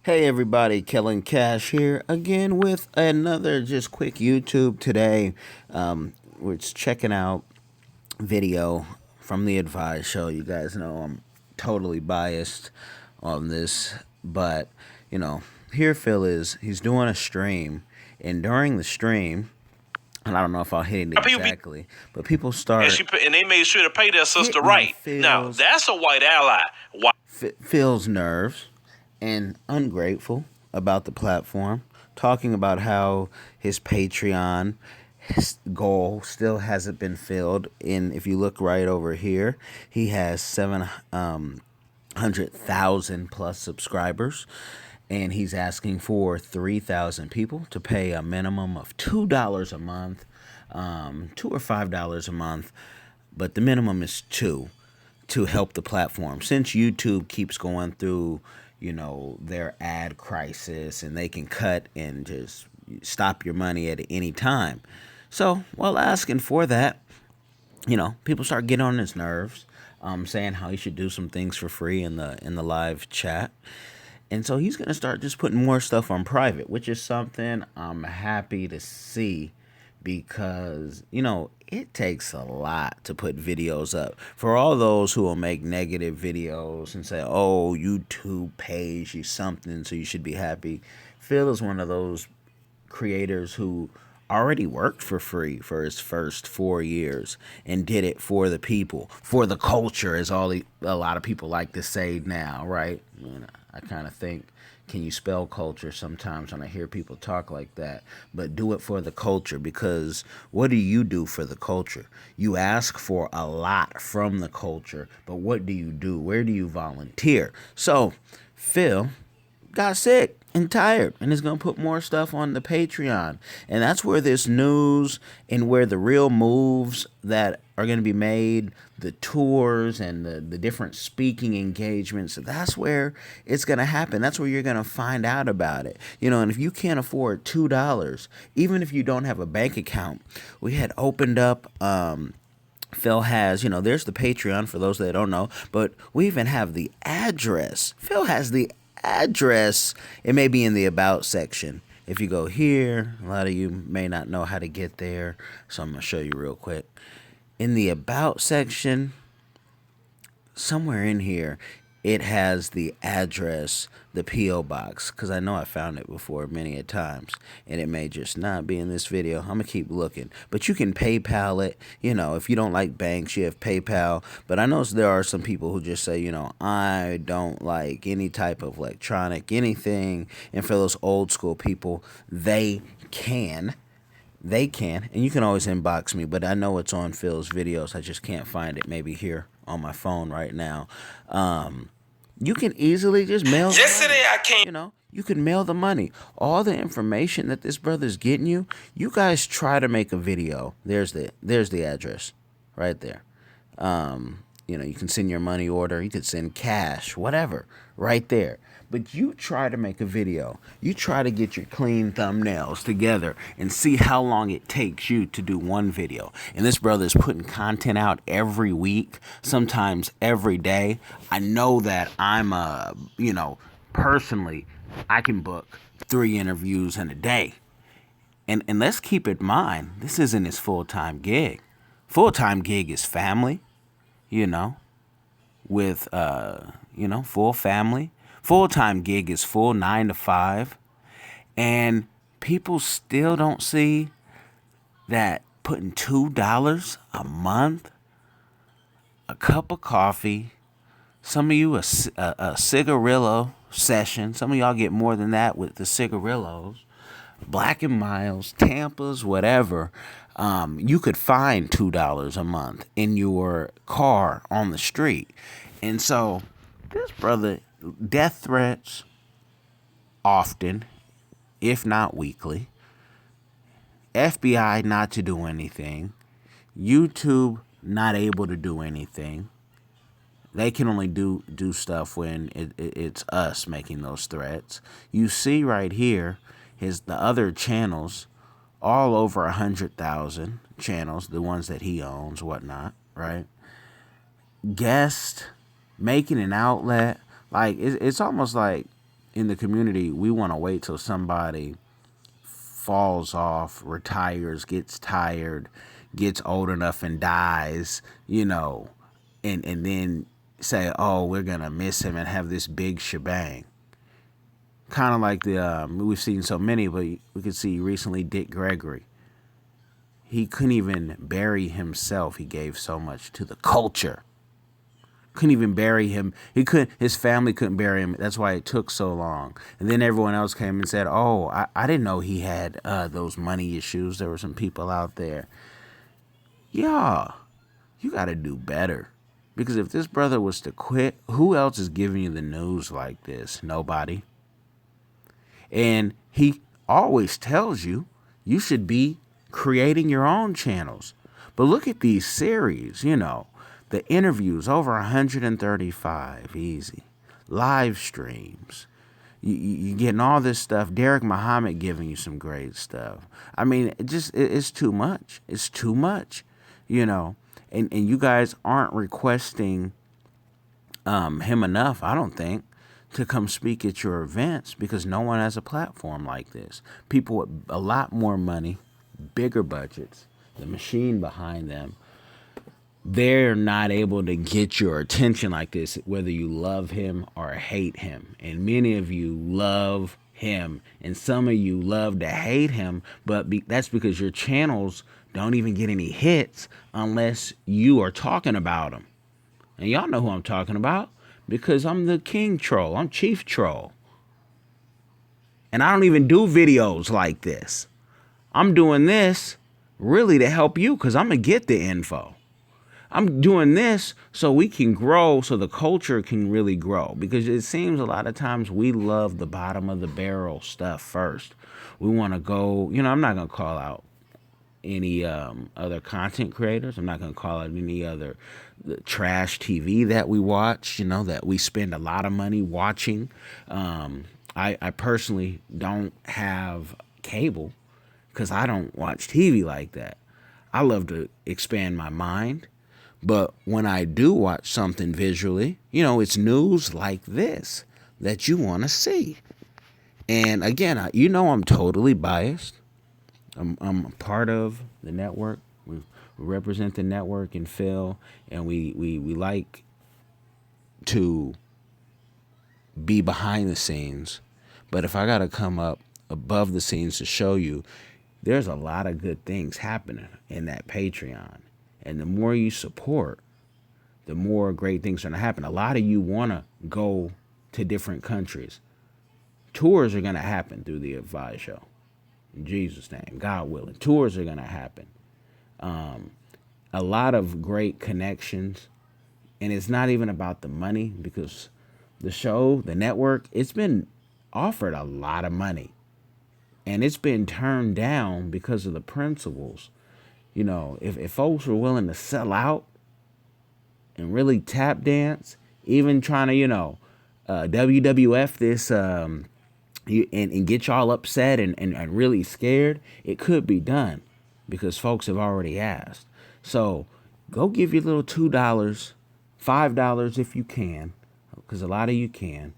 Hey everybody, Kellen Cash here again with another just quick YouTube today. We're just checking out video from the Advice Show. You guys know I'm totally biased on this, but here Phil is. He's doing a stream, and during the stream, and I don't know if I'll hit it exactly, but people start and they made sure to pay their sister hitting right. Now that's a white ally. Phil's nerves and ungrateful about the platform, talking about how his Patreon goal still hasn't been filled. And if you look right over here, he has 700,000 plus subscribers, and he's asking for 3,000 people to pay a minimum of $2 a month, $2 or $5 a month, but the minimum is $2 to help the platform. Since YouTube keeps going through, their ad crisis, and they can cut and just stop your money at any time. So while asking for that, people start getting on his nerves, saying how he should do some things for free in the live chat. And so he's going to start just putting more stuff on private, which is something I'm happy to see, because, it takes a lot to put videos up. For all those who will make negative videos and say, oh, YouTube pays you something, so you should be happy. Phil is one of those creators who already worked for free for his first 4 years and did it for the people, for the culture, is a lot of people like to say now, right? I kind of think, can you spell culture sometimes when I hear people talk like that? But do it for the culture, because what do you do for the culture? You ask for a lot from the culture, but what do you do? Where do you volunteer? So Phil got sick and tired, and is going to put more stuff on the Patreon. And that's where this news and where the real moves that are going to be made, the tours and the different speaking engagements, that's where it's going to happen. That's where you're going to find out about it. And if you can't afford $2, even if you don't have a bank account, we had opened up, Phil has, there's the Patreon for those that don't know, but we even have the address. Phil has the address. It may be in the About section. If you go here, a lot of you may not know how to get there, so I'm going to show you real quick. In the About section, somewhere in here, it has the address, the P.O. box, because I know I found it before many a times, and it may just not be in this video. I'm going to keep looking. But you can PayPal it. If you don't like banks, you have PayPal. But I know there are some people who just say, I don't like any type of electronic anything. And for those old school people, they can. And you can always inbox me, but I know it's on Phil's videos. I just can't find it. Maybe here on my phone right now. You can easily just mail. Yesterday I came. You can mail the money. All the information that this brother's getting you. You guys try to make a video. There's the address, right there. You can send your money order. You could send cash, whatever, right there. But you try to make a video. You try to get your clean thumbnails together and see how long it takes you to do one video. And this brother is putting content out every week, sometimes every day. I know that I'm, personally, I can book 3 interviews in a day. And let's keep in mind, this isn't his full-time gig. Full-time gig is family, with, full family. Full-time gig is full 9 to 5. And people still don't see that putting $2 a month, a cup of coffee, some of you a cigarillo session. Some of y'all get more than that with the cigarillos. Black and Miles, Tampa's, whatever. You could find $2 a month in your car on the street. And so this brother, death threats often, if not weekly. FBI not to do anything. YouTube not able to do anything. They can only do stuff when it's us making those threats. You see right here, the other channels, all over 100,000 channels, the ones that he owns, whatnot, right? Guest, making an outlet. Like, it's almost like, in the community, we want to wait till somebody falls off, retires, gets tired, gets old enough and dies, and then say, oh, we're going to miss him and have this big shebang. Kind of like we've seen so many, but we could see recently Dick Gregory. He couldn't even bury himself. He gave so much to the culture. Couldn't even bury him. His family couldn't bury him. That's why it took so long. And then everyone else came and said, oh, I didn't know he had those money issues. There were some people out there. Yeah, you got to do better. Because if this brother was to quit, who else is giving you the news like this? Nobody. And he always tells you should be creating your own channels. But look at these series, the interviews, over 135, easy. Live streams. You're getting all this stuff. Derek Muhammad giving you some great stuff. I mean, it's too much. It's too much, And you guys aren't requesting him enough, I don't think, to come speak at your events, because no one has a platform like this. People with a lot more money, bigger budgets, the machine behind them, they're not able to get your attention like this, whether you love him or hate him. And many of you love him, and some of you love to hate him, but that's because your channels don't even get any hits unless you are talking about him. And y'all know who I'm talking about, because I'm the king troll. I'm chief troll. And I don't even do videos like this. I'm doing this really to help you, because I'm going to get the info. I'm doing this so we can grow, so the culture can really grow. Because it seems a lot of times we love the bottom of the barrel stuff first. We want to go, I'm not going to call out any other content creators. I'm not going to call out any other trash TV that we watch, that we spend a lot of money watching. I personally don't have cable because I don't watch TV like that. I love to expand my mind. But when I do watch something visually, it's news like this that you want to see. And again, I'm totally biased. I'm a part of the network. We represent the network in Phil, and we like to be behind the scenes. But if I got to come up above the scenes to show you, there's a lot of good things happening in that Patreon. And the more you support, the more great things are going to happen. A lot of you want to go to different countries. Tours are going to happen through the Advise Show. In Jesus' name, God willing. Tours are going to happen. A lot of great connections. And it's not even about the money, because the show, the network, it's been offered a lot of money. And it's been turned down because of the principles. If folks were willing to sell out and really tap dance, even trying to, WWF this and get y'all upset and really scared, it could be done because folks have already asked. So go give your little $2, $5 if you can, because a lot of you can,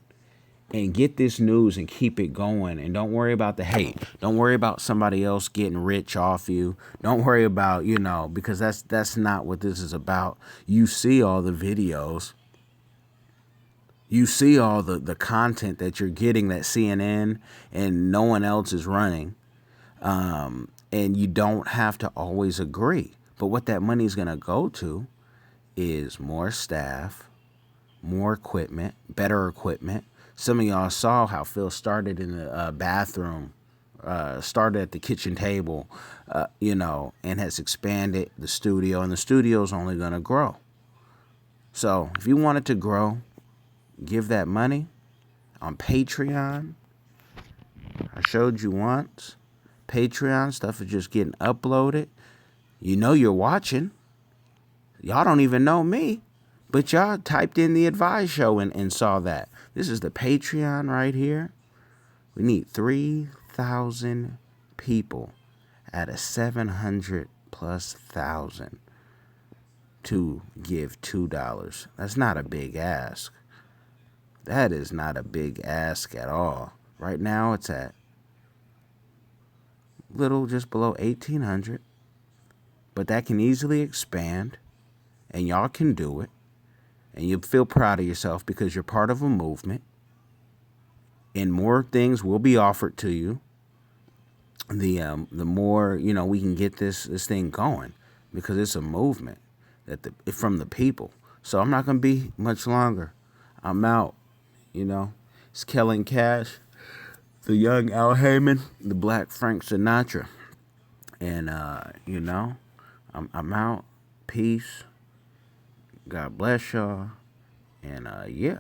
and get this news and keep it going. And don't worry about the hate. Don't worry about somebody else getting rich off you. Don't worry about, because that's not what this is about. You see all the videos. You see all the content that you're getting that CNN and no one else is running. And you don't have to always agree. But what that money is going to go to is more staff, more equipment, better equipment. Some of y'all saw how Phil started in the bathroom, started at the kitchen table, and has expanded the studio, and the studio is only going to grow. So if you want it to grow, give that money on Patreon. I showed you once. Patreon stuff is just getting uploaded. You're watching. Y'all don't even know me, but y'all typed in the Advise Show and saw that. This is the Patreon right here. We need 3,000 people at a 700,000+ to give $2. That's not a big ask. That is not a big ask at all. Right now it's at little just below 1800, but that can easily expand, and y'all can do it, and you feel proud of yourself because you're part of a movement, and more things will be offered to you. The more we can get this thing going, because it's a movement from the people. So I'm not gonna be much longer. I'm out. It's Kellen Cash, the young Al Heyman, the Black Frank Sinatra, and I'm out. Peace. God bless y'all, and yeah.